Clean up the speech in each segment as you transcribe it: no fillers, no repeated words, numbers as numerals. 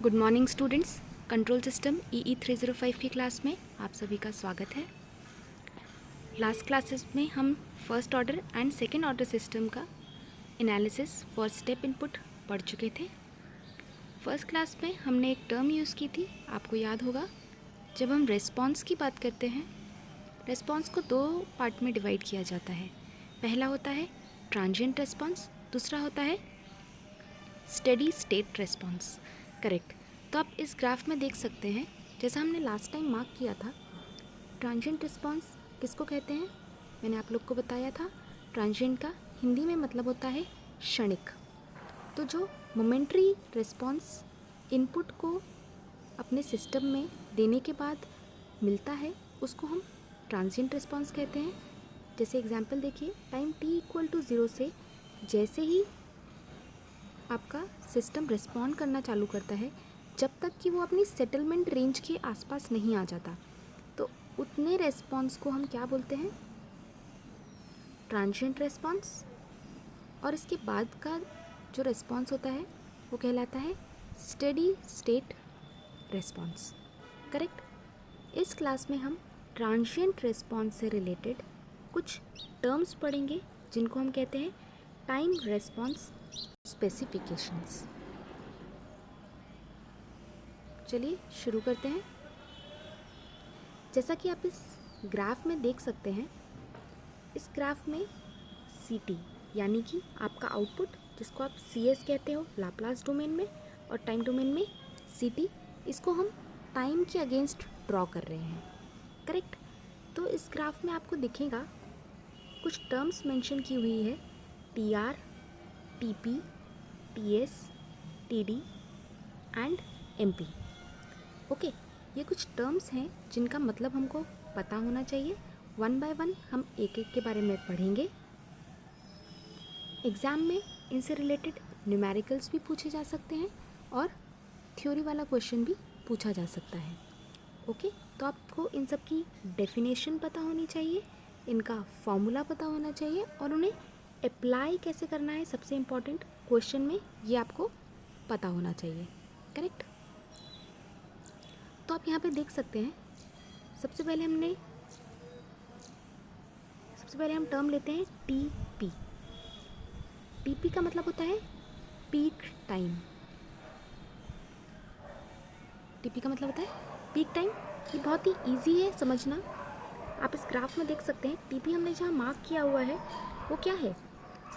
Good morning students. Control system EE 305 की class में आप सभी का स्वागत है। लास्ट क्लासेस में हम first order and second order system का एनालिसिस फॉर स्टेप इनपुट पढ़ चुके थे। फर्स्ट क्लास में हमने एक टर्म यूज़ की थी, आपको याद होगा। जब हम रेस्पॉन्स की बात करते हैं, रेस्पॉन्स को दो पार्ट में डिवाइड किया जाता है। पहला होता है ट्रांजिएंट रेस्पॉन्स, दूसरा होता है स्टेडी स्टेट रेस्पॉन्स। करेक्ट। तो आप इस ग्राफ में देख सकते हैं, जैसा हमने लास्ट टाइम मार्क किया था, ट्रांजिएंट रिस्पॉन्स किसको कहते हैं मैंने आप लोग को बताया था। ट्रांजिएंट का हिंदी में मतलब होता है क्षणिक। तो जो मोमेंट्री रिस्पॉन्स इनपुट को अपने सिस्टम में देने के बाद मिलता है, उसको हम ट्रांजिएंट रिस्पॉन्स कहते हैं। जैसे एग्जांपल देखिए, टाइम t=0 से जैसे ही आपका सिस्टम रिस्पॉन्ड करना चालू करता है, जब तक कि वो अपनी सेटलमेंट रेंज के आसपास नहीं आ जाता, तो उतने रेस्पॉन्स को हम क्या बोलते हैं? Transient response. और इसके बाद का जो रेस्पॉन्स होता है वो कहलाता है स्टेडी स्टेट रेस्पॉन्स। करेक्ट। इस क्लास में हम ट्रांजिएंट रेस्पॉन्स से रिलेटेड कुछ टर्म्स पढ़ेंगे जिनको हम कहते हैं टाइम रेस्पॉन्स स्पेसिफिकेशंस। चलिए शुरू करते हैं। जैसा कि आप इस ग्राफ में देख सकते हैं, इस ग्राफ में CT यानी कि आपका आउटपुट, जिसको आप CS कहते हो लाप्लास डोमेन में, और टाइम डोमेन में CT, इसको हम टाइम के अगेंस्ट ड्रॉ कर रहे हैं। करेक्ट। तो इस ग्राफ में आपको दिखेगा कुछ टर्म्स मेंशन की हुई है, TR, TP, TS, TD and MP। Okay, ये कुछ टर्म्स हैं जिनका मतलब हमको पता होना चाहिए। वन बाय वन हम एक एक के बारे में पढ़ेंगे। एग्ज़ाम में इनसे रिलेटेड न्यूमेरिकल्स भी पूछे जा सकते हैं और थ्योरी वाला क्वेश्चन भी पूछा जा सकता है। ओके, तो आपको इन सब की डेफिनेशन पता होनी चाहिए, इनका फॉर्मूला पता होना चाहिए, और उन्हें अप्लाई कैसे करना है, सबसे इम्पॉर्टेंट क्वेश्चन में ये आपको पता होना चाहिए। करेक्ट। तो आप यहाँ पे देख सकते हैं, सबसे पहले हम टर्म लेते हैं TP। TP का मतलब होता है पीक टाइम। TP का मतलब होता है पीक टाइम। ये बहुत ही इजी है समझना। आप इस ग्राफ में देख सकते हैं, TP हमने जहाँ मार्क किया हुआ है वो क्या है?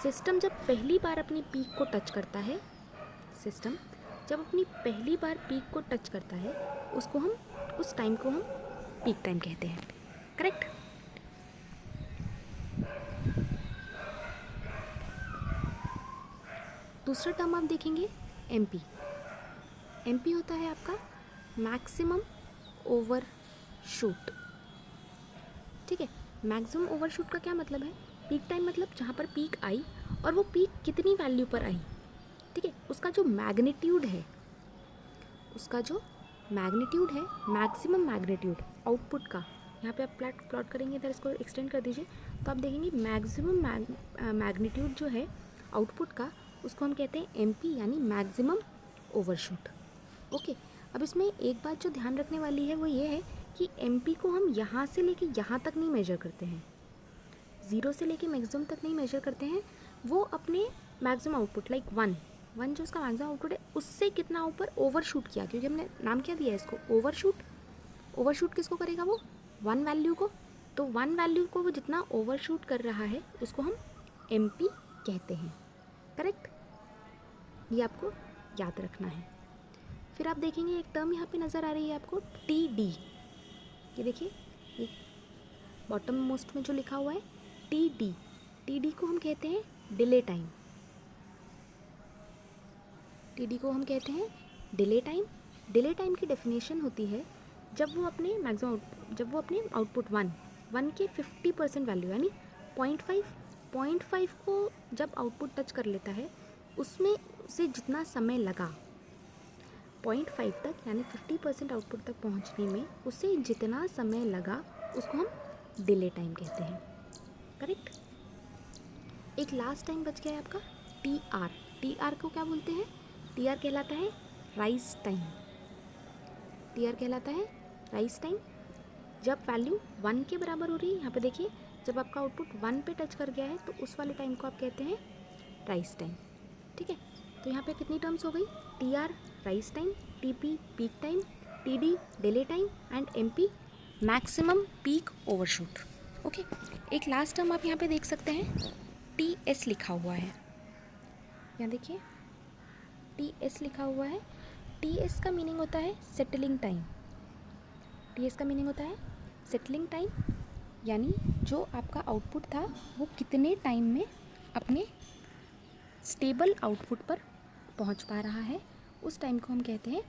सिस्टम जब पहली बार अपनी पीक को टच करता है, सिस्टम जब अपनी पहली बार पीक को टच करता है, उस टाइम को हम पीक टाइम कहते हैं। करेक्ट। दूसरा टर्म आप देखेंगे MP। MP होता है आपका मैक्सिमम ओवरशूट। ठीक है, मैक्सिमम ओवरशूट का क्या मतलब है? पीक टाइम मतलब जहाँ पर पीक आई और वो पीक कितनी वैल्यू पर आई। ठीक है, उसका जो मैग्नीट्यूड है, मैक्सिमम मैग्नीट्यूड आउटपुट का, यहाँ पे आप प्लॉट करेंगे, इधर इसको एक्सटेंड कर दीजिए, तो आप देखेंगे मैक्सिमम मैग्नीट्यूड जो है आउटपुट का, उसको हम कहते हैं MP यानी मैक्सिमम ओवरशूट। ओके, अब इसमें एक बात जो ध्यान रखने वाली है वो ये है कि MP को हम यहाँ से लेके यहाँ तक नहीं मेजर करते हैं, 0 से लेके मैक्सिमम तक नहीं मेजर करते हैं। वो अपने मैक्सिमम आउटपुट लाइक वन जो उसका मैक्सिमम आउटपुट है, उससे कितना ऊपर ओवरशूट किया, क्योंकि हमने नाम क्या दिया है इसको, ओवरशूट किसको करेगा? वो वन वैल्यू को। तो वन वैल्यू को वो जितना ओवरशूट कर रहा है उसको हम MP कहते हैं। करेक्ट, ये आपको याद रखना है। फिर आप देखेंगे एक टर्म यहाँ पे नज़र आ रही है आपको, TD। ये देखिए, ये बॉटम मोस्ट में जो लिखा हुआ है TD को हम कहते हैं डिले टाइम। TD को हम कहते हैं डिले टाइम। डिले टाइम की डेफिनेशन होती है जब वो अपने आउटपुट वन के 50% वैल्यू यानी 0.5 को जब आउटपुट टच कर लेता है, उसमें से जितना समय लगा 0.5 तक यानी 50% आउटपुट तक पहुंचने में, उससे जितना समय लगा उसको हम डिले टाइम कहते हैं। करेक्ट। एक लास्ट टाइम बच गया है आपका TR। TR को क्या बोलते हैं? TR कहलाता है राइज टाइम। टी आर कहलाता है राइज टाइम। जब वैल्यू 1 के बराबर हो रही है, यहाँ पे देखिए जब आपका आउटपुट 1 पे टच कर गया है तो उस वाले टाइम को आप कहते हैं राइज टाइम। ठीक है, तो यहाँ पे कितनी टर्म्स हो गई? T R rise time, T P peak time, T D delay time and M P maximum peak overshoot. Okay, एक लास्ट टर्म आप यहाँ पे देख सकते हैं, टी एस लिखा हुआ है। यहाँ देखिए टी एस लिखा हुआ है। टी एस का मीनिंग होता है सेटलिंग टाइम। टी एस का मीनिंग होता है सेटलिंग टाइम, यानी जो आपका आउटपुट था वो कितने टाइम में अपने स्टेबल आउटपुट पर पहुंच पा रहा है, उस टाइम को हम कहते हैं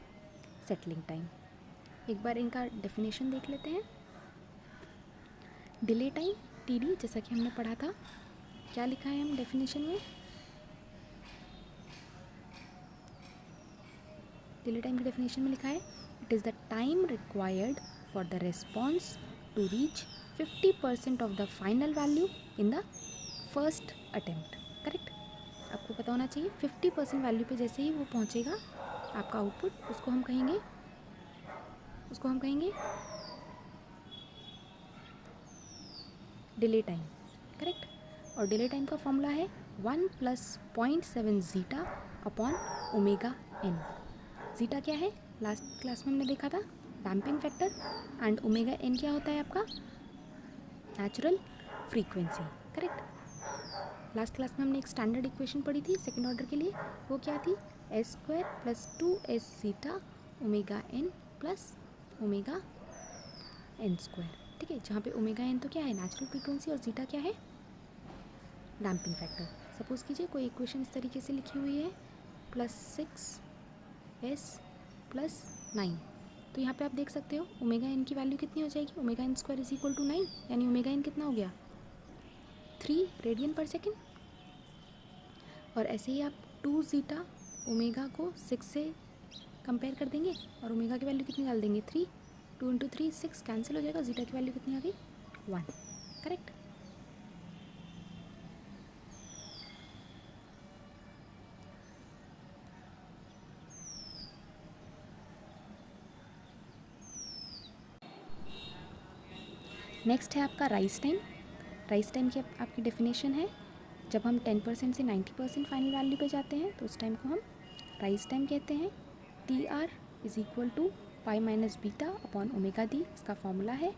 सेटलिंग टाइम। एक बार इनका डेफिनेशन देख लेते हैं। डिले टाइम टी डी, जैसा कि हमने पढ़ा था, क्या लिखा है हम डेफिनेशन में? डिले टाइम की डेफिनेशन में लिखा है it is the time required for the response to reach 50% of the final value in the first attempt. Correct, आपको पता होना चाहिए 50% वैल्यू पे जैसे ही वो पहुंचेगा आपका आउटपुट, उसको हम कहेंगे डिले टाइम। करेक्ट, और डिले टाइम का फॉर्मूला है 1 + 0.7 zeta upon omega N. Zeta क्या है? लास्ट क्लास में हमने देखा था, damping factor, and omega N क्या होता है आपका? Natural frequency. Correct, last class में हमने एक स्टैंडर्ड इक्वेशन पढ़ी थी सेकंड ऑर्डर के लिए, वो क्या थी? s² + 2s zeta omega N plus omega N square. ठीक है, जहाँ पे ओमेगा एन तो क्या है? नेचुरल फ्रीक्वेंसी, और जीटा क्या है? Damping factor. सपोज कीजिए कोई इक्वेशन इस तरीके से लिखी हुई है +6s + 9, तो यहाँ पे आप देख सकते हो ओमेगा एन की वैल्यू कितनी हो जाएगी? ओमेगा एन स्क्वायर = 9, यानी ओमेगा एन कितना हो गया? 3 रेडियन पर सेकेंड। और ऐसे ही आप 2 जीटा ओमेगा को 6 से कंपेयर कर देंगे और ओमेगा की वैल्यू कितनी डाल देंगे? 3। 2 × 3 6, कैंसिल हो जाएगा, जीटा की वैल्यू कितनी आ गई? 1। करेक्ट, नेक्स्ट है आपका राइज टाइम। राइज टाइम की आपकी डेफिनेशन है, जब हम 10% से 90% फाइनल वैल्यू पे जाते हैं तो उस टाइम को हम राइज टाइम कहते हैं। T R = pi minus beta upon omega D इसका फॉर्मूला है,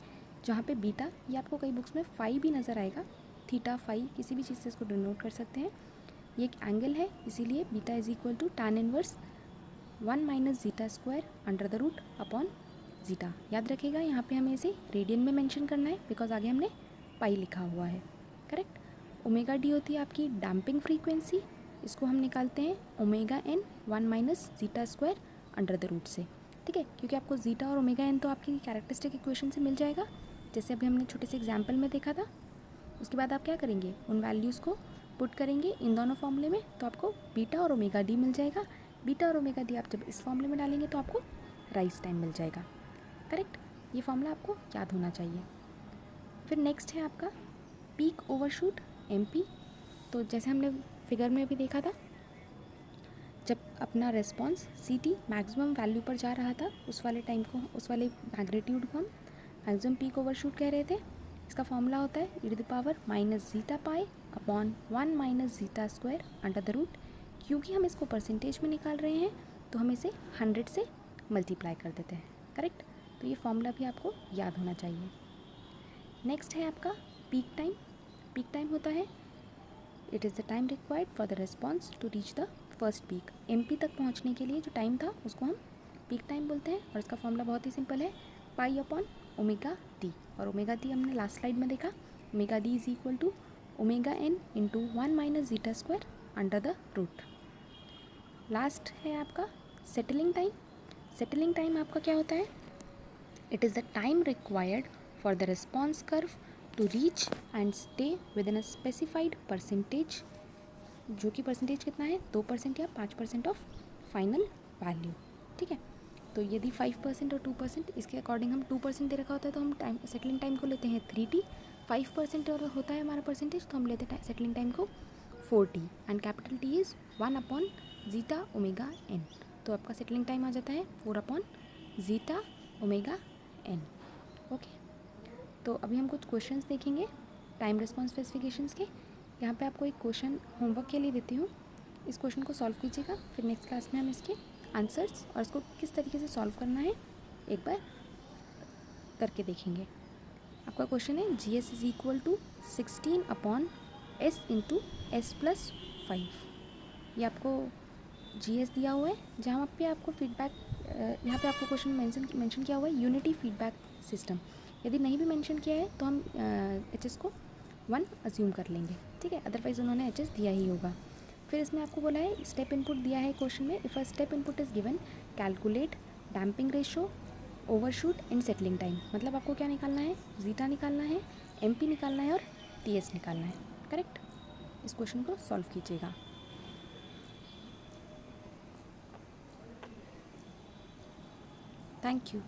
जहाँ पे बीटा, ये आपको कई बुक्स में फाई भी नज़र आएगा, थीटा फाई किसी भी चीज़ से इसको डिनोट कर सकते हैं। ये एक एंगल है, इसीलिए beta = tan inverse 1 - zeta square √√ upon zeta. याद रखिएगा यहाँ पे हमें इसे रेडियन में मेंशन करना है, बिकॉज आगे हमने पाई लिखा हुआ है। करेक्ट, ओमेगा डी होती है आपकी डैम्पिंग फ्रीक्वेंसी, इसको हम निकालते हैं ओमेगा एन 1 - जीटा स्क्वायर √√ से। ठीक है, क्योंकि आपको जीटा और ओमेगा एन तो आपकी कैरेक्टरिस्टिक इक्वेशन से मिल जाएगा, जैसे अभी हमने छोटे से एग्जाम्पल में देखा था। उसके बाद आप क्या करेंगे? उन वैल्यूज़ को पुट करेंगे इन दोनों फॉर्मूले में, तो आपको बीटा और ओमेगा डी मिल जाएगा। बीटा और ओमेगा डी आप जब इस फॉर्मूले में डालेंगे तो आपको राइज टाइम मिल जाएगा। करेक्ट, ये फॉर्मूला आपको याद होना चाहिए। फिर नेक्स्ट है आपका पीक ओवरशूट एमपी। तो जैसे हमने फिगर में अभी देखा था, जब अपना रेस्पॉन्स सीटी मैक्सिमम वैल्यू पर जा रहा था, उस वाले टाइम को, उस वाले मैग्नीट्यूड को हम मैक्सिमम पीक ओवरशूट कह रहे थे। इसका फॉर्मूला होता है e⁻ zeta pi upon 1 - zeta square √√ क्योंकि हम इसको परसेंटेज में निकाल रहे हैं तो हम इसे 100 से मल्टीप्लाई कर देते हैं। करेक्ट, तो ये फॉर्मूला भी आपको याद होना चाहिए। नेक्स्ट है आपका पीक टाइम। पीक टाइम होता है it is the time required for the response to reach the first peak. MP तक पहुंचने के लिए जो टाइम था उसको हम पीक टाइम बोलते हैं, और इसका फॉर्मूला बहुत ही सिंपल है, पाई अपॉन ओमेगा टी। और ओमेगा टी हमने लास्ट स्लाइड में देखा, omega D = omega N × 1 - zeta square √√ last है आपका सेटलिंग टाइम। सेटलिंग टाइम आपका क्या होता है? It is the time required for the response curve to reach and stay within a specified percentage, जो कि परसेंटेज कितना है? 2% या 5% ऑफ फाइनल वैल्यू। ठीक है, तो यदि 5% और 2%, इसके अकॉर्डिंग हम 2% दे रखा होता है तो हम टाइम सेटलिंग टाइम को लेते हैं 3t। 5% और होता है हमारा परसेंटेज तो हम लेते हैं सेटलिंग टाइम को 4t, and capital T is 1 upon zeta omega N. तो आपका सेटलिंग टाइम आ जाता है 4/zeta ओमेगा n। ओके, तो अभी हम कुछ क्वेश्चंस देखेंगे टाइम रिस्पॉन्स स्पेसिफिकेशंस के। यहाँ पे आपको एक क्वेश्चन होमवर्क के लिए देती हूँ, इस क्वेश्चन को सॉल्व कीजिएगा, फिर नेक्स्ट क्लास में हम इसके आंसर्स और इसको किस तरीके से सॉल्व करना है एक बार करके देखेंगे। आपका क्वेश्चन है GS is equal to 16/s into s+5। ये आपको GS दिया हुआ है, जहाँ पे आपको फीडबैक, यहाँ पे आपको क्वेश्चन मेंशन किया हुआ है यूनिटी फीडबैक सिस्टम। यदि नहीं भी मेंशन किया है तो हम HS को 1 अज्यूम कर लेंगे, ठीक है, अदरवाइज़ उन्होंने HS दिया ही होगा। फिर इसमें आपको बोला है स्टेप इनपुट दिया है क्वेश्चन में, if a step input is given calculate damping ratio, overshoot and settling time. मतलब आपको क्या निकालना है, जीटा निकालना है, MP निकालना है और TS निकालना है। करेक्ट, इस क्वेश्चन को सॉल्व कीजिएगा। Thank you.